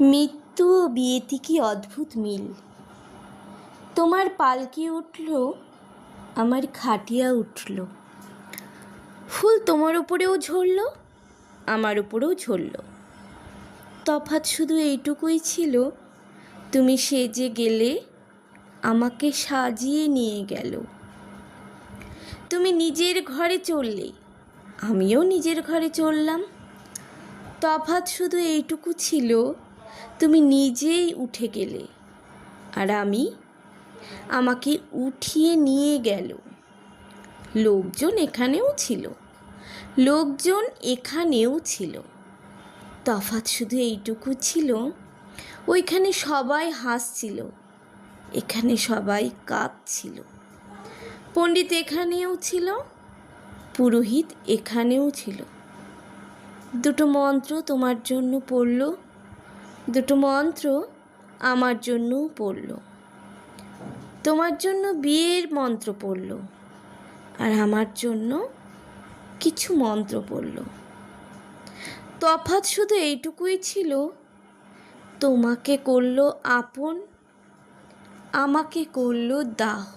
মৃত্যু ও বিয়েতে কি অদ্ভুত মিল। তোমার পালকি উঠল, আমার খাটিয়া উঠল। ফুল তোমার উপরেও ঝরল, আমার উপরেও ঝরল। তফাৎ শুধু এইটুকুই ছিল, তুমি সেজে গেলে, আমাকে সাজিয়ে নিয়ে গেল। তুমি নিজের ঘরে চললে, আমিও নিজের ঘরে চললাম। তফাৎ শুধু এইটুকু ছিল, তুমি নিজেই উঠে গেলে, আর আমি, আমাকে উঠিয়ে নিয়ে গেল। লোকজন এখানেও ছিল, লোকজন এখানেও ছিল। তফাৎ শুধু এইটুকু ছিল, ওইখানে সবাই হাসছিল, এখানে সবাই কাঁদছিল। পণ্ডিত এখানেও ছিল, পুরোহিত এখানেও ছিল। দুটো মন্ত্র তোমার জন্য পড়ল, দুটো মন্ত্র আমার জন্যও পড়ল। তোমার জন্য বিয়ের মন্ত্র পড়ল, আর আমার জন্য কিছু মন্ত্র পড়ল। তফাৎ শুধু এইটুকুই ছিল, তোমাকে করলো আপন, আমাকে করলো দাহ।